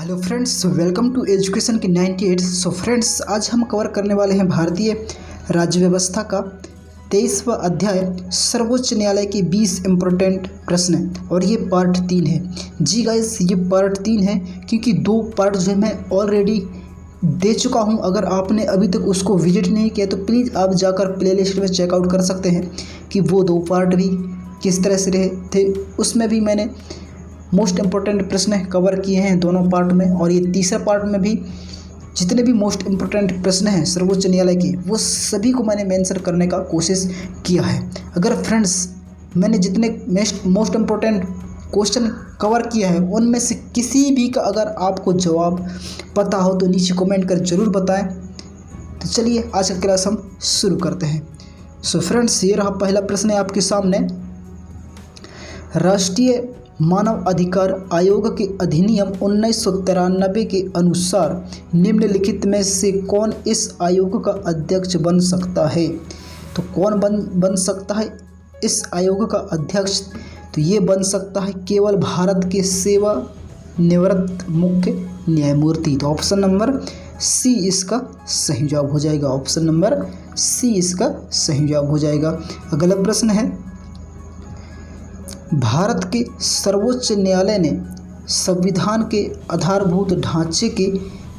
Hello friends, welcome to education की 98। So friends, आज हम कवर करने वाले हैं भारतीय राज्य व्यवस्था का 23वां अध्याय सर्वोच्च न्यायालय के 20 इम्पोर्टेंट प्रश्न, और ये पार्ट 3 है। जी गाइस, ये पार्ट 3 है क्योंकि 2 पार्ट जो है मैं ऑलरेडी दे चुका हूँ। अगर आपने अभी तक उसको विजिट नहीं किया तो प्लीज़ आप जाकर प्लेलिस्ट में चेकआउट कर सकते हैं कि वो 2 पार्ट भी किस तरह से रहे थे। उसमें भी मैंने मोस्ट इम्पोर्टेंट प्रश्न कवर किए हैं दोनों पार्ट में, और ये तीसरा पार्ट में भी जितने भी मोस्ट इम्पोर्टेंट प्रश्न हैं सर्वोच्च न्यायालय के, वो सभी को मैंने मेंशन करने का कोशिश किया है। अगर फ्रेंड्स मैंने जितने मोस्ट इम्पोर्टेंट क्वेश्चन कवर किया है उनमें से किसी भी का अगर आपको जवाब पता हो तो नीचे कमेंट कर ज़रूर बताएं। तो चलिए आज का क्लास हम शुरू करते हैं। सो फ्रेंड्स, ये रहा पहला प्रश्न है आपके सामने। राष्ट्रीय मानव अधिकार आयोग के अधिनियम 1993 के अनुसार निम्नलिखित में से कौन इस आयोग का अध्यक्ष बन सकता है? तो कौन बन सकता है इस आयोग का अध्यक्ष? तो ये बन सकता है केवल भारत के सेवानिवृत्त मुख्य न्यायमूर्ति। तो ऑप्शन नंबर सी इसका सही जवाब हो जाएगा। ऑप्शन नंबर सी इसका सही जवाब हो जाएगा। अगला प्रश्न है, भारत के सर्वोच्च न्यायालय ने संविधान के आधारभूत ढांचे के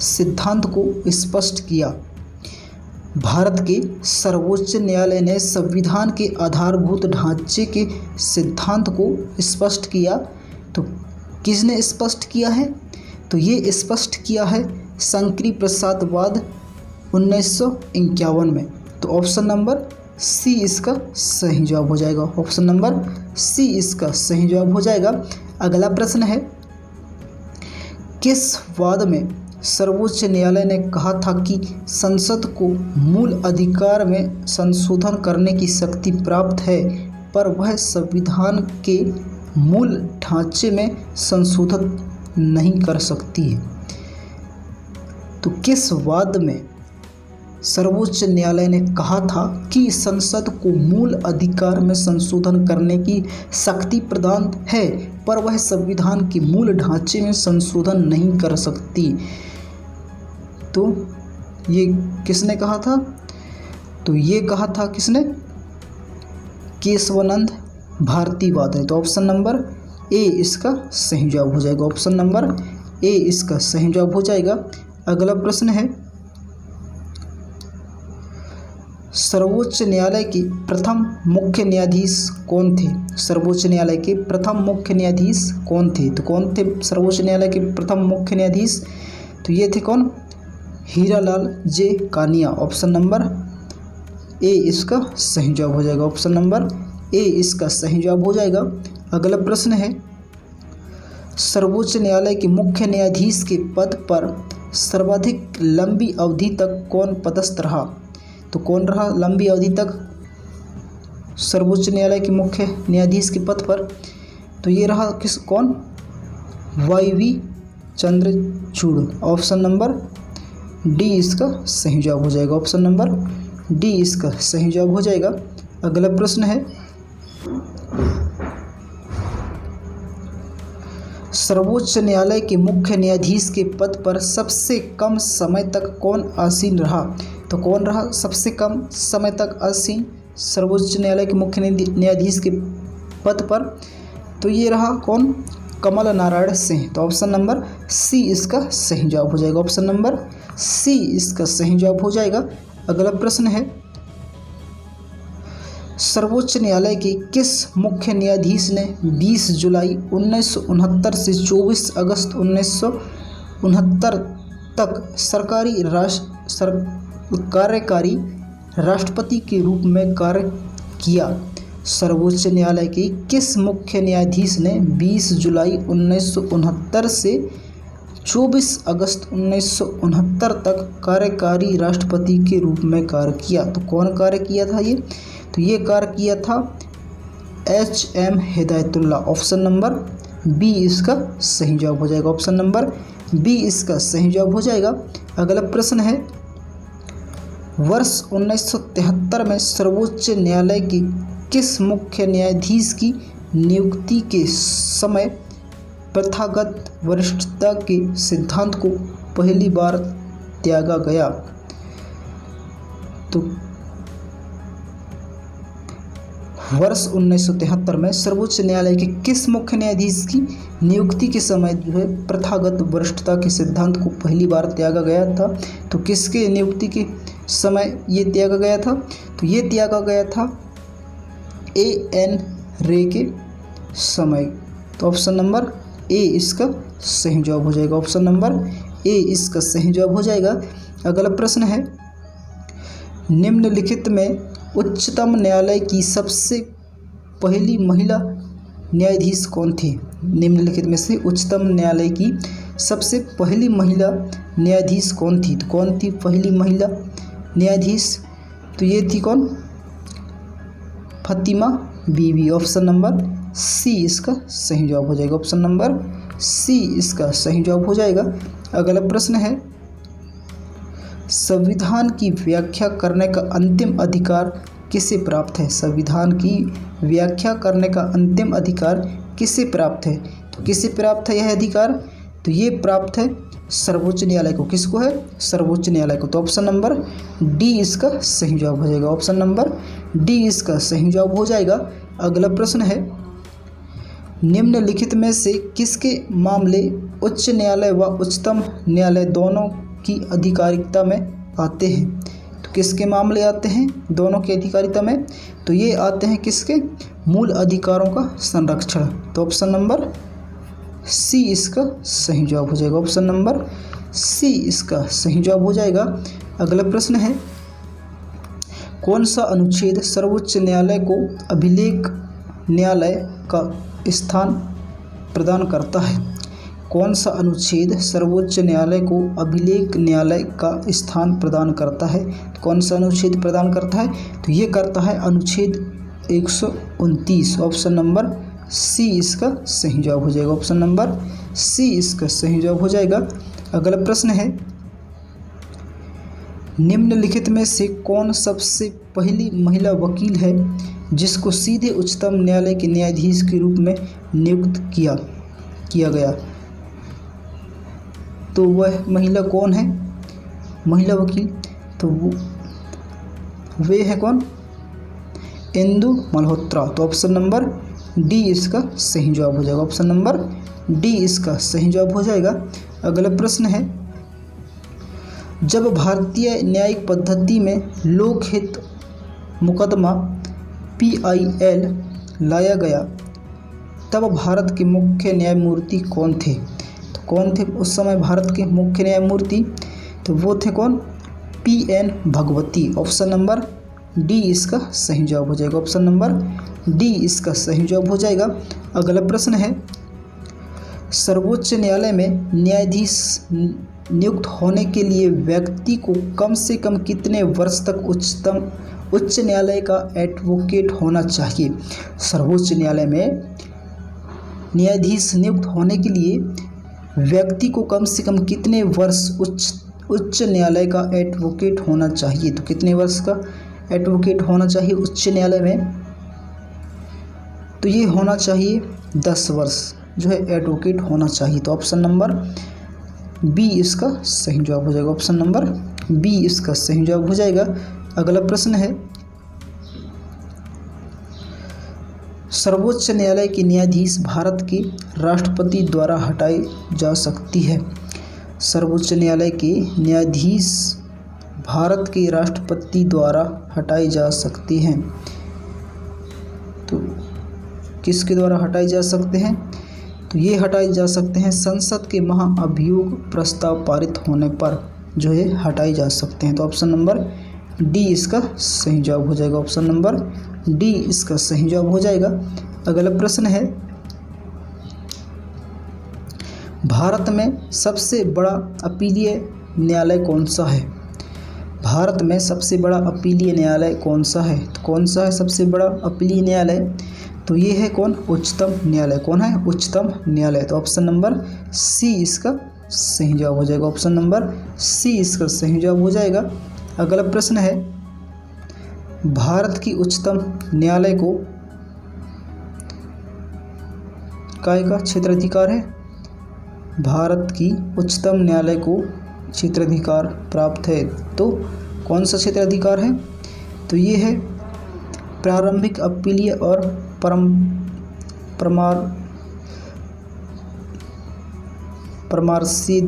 सिद्धांत को स्पष्ट किया। भारत के सर्वोच्च न्यायालय ने संविधान के आधारभूत ढांचे के सिद्धांत को स्पष्ट किया। तो किसने स्पष्ट किया है? तो ये स्पष्ट किया है शंकरी प्रसाद वाद 1951 में। तो ऑप्शन नंबर सी इसका सही जवाब हो जाएगा। ऑप्शन नंबर सी इसका सही जवाब हो जाएगा। अगला प्रश्न है, किस वाद में सर्वोच्च न्यायालय ने कहा था कि संसद को मूल अधिकार में संशोधन करने की शक्ति प्राप्त है, पर वह संविधान के मूल ढांचे में संशोधन नहीं कर सकती है? तो किस वाद में सर्वोच्च न्यायालय ने कहा था कि संसद को मूल अधिकार में संशोधन करने की शक्ति प्रदान है, पर वह संविधान के मूल ढांचे में संशोधन नहीं कर सकती? तो ये किसने कहा था? तो ये कहा था किसने? केशवानंद भारतीवाद है। तो ऑप्शन नंबर ए इसका सही जवाब हो जाएगा। ऑप्शन नंबर ए इसका सही जवाब हो जाएगा। अगला प्रश्न है, सर्वोच्च न्यायालय के प्रथम मुख्य न्यायाधीश कौन थे? सर्वोच्च न्यायालय के प्रथम मुख्य न्यायाधीश कौन थे? तो कौन थे सर्वोच्च न्यायालय के प्रथम मुख्य न्यायाधीश? तो ये थे कौन? हीरालाल जे कानिया। ऑप्शन नंबर ए इसका सही जवाब हो जाएगा। ऑप्शन नंबर ए इसका सही जवाब हो जाएगा। अगला प्रश्न है, सर्वोच्च न्यायालय के मुख्य न्यायाधीश के पद पर सर्वाधिक लंबी अवधि तक कौन पदस्थ रहा? तो कौन रहा लंबी अवधि तक सर्वोच्च न्यायालय के मुख्य न्यायाधीश के पद पर? तो ये रहा कौन? वाई.वी. चंद्रचूड़। ऑप्शन नंबर डी इसका सही जवाब हो जाएगा। ऑप्शन नंबर डी इसका सही जवाब हो जाएगा। अगला प्रश्न है, सर्वोच्च न्यायालय के मुख्य न्यायाधीश के पद पर सबसे कम समय तक कौन आसीन रहा? तो कौन रहा सबसे कम समय तक आसीन सर्वोच्च न्यायालय के मुख्य न्यायाधीश के पद पर? तो ये रहा कौन? कमल नारायण सिंह। तो ऑप्शन नंबर सी इसका सही जवाब हो जाएगा। ऑप्शन नंबर सी इसका सही जवाब हो जाएगा। अगला प्रश्न है, सर्वोच्च न्यायालय के किस मुख्य न्यायाधीश ने 20 जुलाई 1969 से 24 अगस्त 1969 तक कार्यकारी राष्ट्रपति के रूप में कार्य किया? सर्वोच्च न्यायालय के किस मुख्य न्यायाधीश ने 20 जुलाई 1969 से 24 अगस्त 1969 तक कार्यकारी राष्ट्रपति के रूप में कार्य किया? तो कौन कार्य किया था ये? तो ये कार्य किया था H.M. Hidayatullah. Option number B इसका सही जवाब हो जाएगा। ऑप्शन नंबर बी इसका सही जवाब हो जाएगा। अगला प्रश्न है, वर्ष 1973 में सर्वोच्च न्यायालय के किस मुख्य न्यायाधीश की नियुक्ति के समय प्रथागत वरिष्ठता के सिद्धांत को पहली बार त्यागा गया? तो वर्ष 1973 में सर्वोच्च न्यायालय के किस मुख्य न्यायाधीश की नियुक्ति के समय जो है प्रथागत वरिष्ठता के सिद्धांत को पहली बार त्यागा गया था? तो किसके नियुक्ति के समय ये त्यागा गया था? तो ये त्यागा गया था A.N. रे के समय। तो ऑप्शन नंबर ए इसका सही जवाब हो जाएगा। ऑप्शन नंबर ए इसका सही जवाब हो जाएगा। अगला प्रश्न है, निम्नलिखित में उच्चतम न्यायालय की सबसे पहली महिला न्यायाधीश कौन थी? निम्नलिखित में से उच्चतम न्यायालय की सबसे पहली महिला न्यायाधीश कौन थी? तो कौन थी पहली महिला न्यायाधीश? तो ये थी कौन? फातिमा बीबी। ऑप्शन नंबर सी इसका सही जवाब हो जाएगा। ऑप्शन नंबर सी इसका सही जवाब हो जाएगा। अगला प्रश्न है, संविधान की व्याख्या करने का अंतिम अधिकार किसे प्राप्त है? संविधान की व्याख्या करने का अंतिम अधिकार किसे प्राप्त है? तो किसे प्राप्त है यह अधिकार? तो ये प्राप्त है सर्वोच्च न्यायालय को। किसको है? सर्वोच्च न्यायालय को। तो ऑप्शन नंबर डी इसका सही जवाब हो जाएगा। ऑप्शन नंबर डी इसका सही जवाब हो जाएगा। अगला प्रश्न है, निम्नलिखित में से किसके मामले उच्च न्यायालय व उच्चतम न्यायालय दोनों की अधिकारिता में आते हैं? तो किसके मामले आते हैं दोनों की अधिकारिता में? तो ये आते हैं किसके? मूल अधिकारों का संरक्षण। तो ऑप्शन नंबर सी इसका सही जवाब हो जाएगा। ऑप्शन नंबर सी इसका सही जवाब हो जाएगा। अगला प्रश्न है, कौन सा अनुच्छेद सर्वोच्च न्यायालय को अभिलेख न्यायालय का स्थान प्रदान करता है? कौन सा अनुच्छेद सर्वोच्च न्यायालय को अभिलेख न्यायालय का स्थान प्रदान करता है? कौन सा अनुच्छेद प्रदान करता है? तो ये करता है अनुच्छेद 129। ऑप्शन नंबर सी इसका सही जवाब हो जाएगा। ऑप्शन नंबर सी इसका सही जवाब हो जाएगा। अगला प्रश्न है, निम्नलिखित में से कौन सबसे पहली महिला वकील है जिसको सीधे उच्चतम न्यायालय के न्यायाधीश के रूप में नियुक्त किया गया? तो वह महिला कौन है? महिला वकील तो वे है कौन? इंदु मल्होत्रा। तो ऑप्शन नंबर डी इसका सही जवाब हो जाएगा। ऑप्शन नंबर डी इसका सही जवाब हो जाएगा। अगला प्रश्न है, जब भारतीय न्यायिक पद्धति में लोकहित मुकदमा PIL लाया गया तब भारत के मुख्य न्यायमूर्ति कौन थे? तो कौन थे उस समय भारत के मुख्य न्यायमूर्ति? तो वो थे कौन? PN Bhagwati. Option number D इसका सही जवाब हो जाएगा। ऑप्शन नंबर डी इसका सही जवाब हो जाएगा। अगला प्रश्न है, सर्वोच्च न्यायालय में न्यायाधीश नियुक्त होने के लिए व्यक्ति को कम से कम कितने वर्ष तक उच्च न्यायालय का एडवोकेट होना चाहिए? सर्वोच्च न्यायालय में न्यायाधीश नियुक्त होने के लिए व्यक्ति को कम से कम कितने वर्ष उच्च न्यायालय का एडवोकेट होना चाहिए? तो कितने वर्ष का एडवोकेट होना चाहिए उच्च न्यायालय में? तो ये होना चाहिए 10 वर्ष जो है एडवोकेट होना चाहिए। तो ऑप्शन नंबर बी इसका सही जवाब हो जाएगा। ऑप्शन नंबर बी इसका सही जवाब हो जाएगा। अगला प्रश्न है, सर्वोच्च न्यायालय के न्यायाधीश भारत के राष्ट्रपति द्वारा हटाई जा सकती है? सर्वोच्च न्यायालय के न्यायाधीश भारत के राष्ट्रपति द्वारा हटाई जा सकती हैं। तो किसके द्वारा हटाए जा सकते हैं? तो ये हटाए जा सकते हैं संसद के महाअभियोग प्रस्ताव पारित होने पर जो है हटाए जा सकते हैं। तो ऑप्शन नंबर डी इसका सही जवाब हो जाएगा। ऑप्शन नंबर डी इसका सही जवाब हो जाएगा। अगला प्रश्न है, भारत में सबसे बड़ा अपीलीय न्यायालय कौन सा है? भारत में सबसे बड़ा अपीलीय न्यायालय कौन सा है? तो कौन सा है सबसे बड़ा अपीलीय न्यायालय? तो ये है कौन? उच्चतम न्यायालय। कौन है? उच्चतम न्यायालय। तो ऑप्शन नंबर सी इसका सही जवाब हो जाएगा। ऑप्शन नंबर सी इसका सही जवाब हो जाएगा। अगला प्रश्न है, भारत की उच्चतम न्यायालय को काय का क्षेत्राधिकार है? भारत की उच्चतम न्यायालय को क्षेत्राधिकार प्राप्त है। तो कौन सा क्षेत्राधिकार है? तो ये है प्रारंभिक, अपीलीय और परामर्शी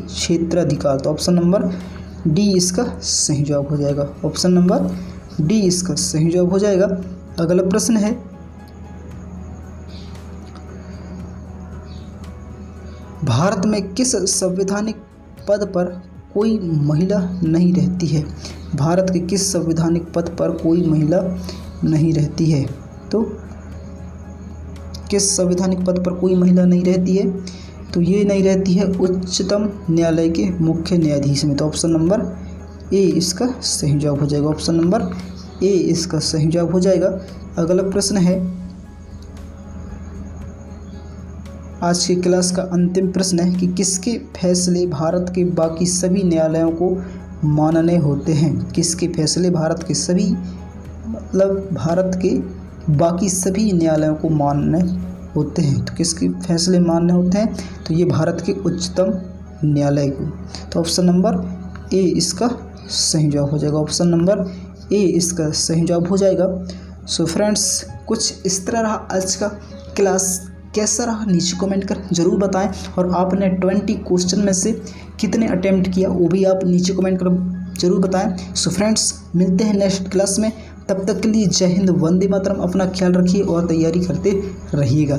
क्षेत्राधिकार। तो ऑप्शन नंबर डी इसका सही जवाब हो जाएगा। ऑप्शन नंबर डी इसका सही जवाब हो जाएगा। अगला प्रश्न है, भारत में किस संवैधानिक पद पर कोई महिला नहीं रहती है? भारत के किस संवैधानिक पद पर कोई महिला नहीं रहती है? तो किस संवैधानिक पद पर कोई महिला नहीं रहती है? तो ये नहीं रहती है उच्चतम न्यायालय के मुख्य न्यायाधीश में। तो ऑप्शन नंबर ए इसका सही जवाब हो जाएगा। ऑप्शन नंबर ए इसका सही जवाब हो जाएगा। अगला प्रश्न है, आज की क्लास का अंतिम प्रश्न है कि किसके फैसले भारत के बाकी सभी न्यायालयों को मानने होते हैं? किसके फैसले भारत के बाकी सभी न्यायालयों को मानने होते हैं? तो किसके फैसले मानने होते हैं? तो ये भारत के उच्चतम न्यायालय को। तो ऑप्शन नंबर ए इसका सही जवाब हो जाएगा। ऑप्शन नंबर ए इसका सही जवाब हो जाएगा। सो फ्रेंड्स, कुछ इस तरह रहा आज का क्लास। कैसा रहा नीचे कमेंट कर जरूर बताएं, और आपने 20 क्वेश्चन में से कितने अटेम्प्ट किया वो भी आप नीचे कमेंट कर जरूर बताएं। सो फ्रेंड्स, मिलते हैं नेक्स्ट क्लास में। तब तक के लिए जय हिंद, वंदे मातरम। अपना ख्याल रखिए और तैयारी करते रहिएगा।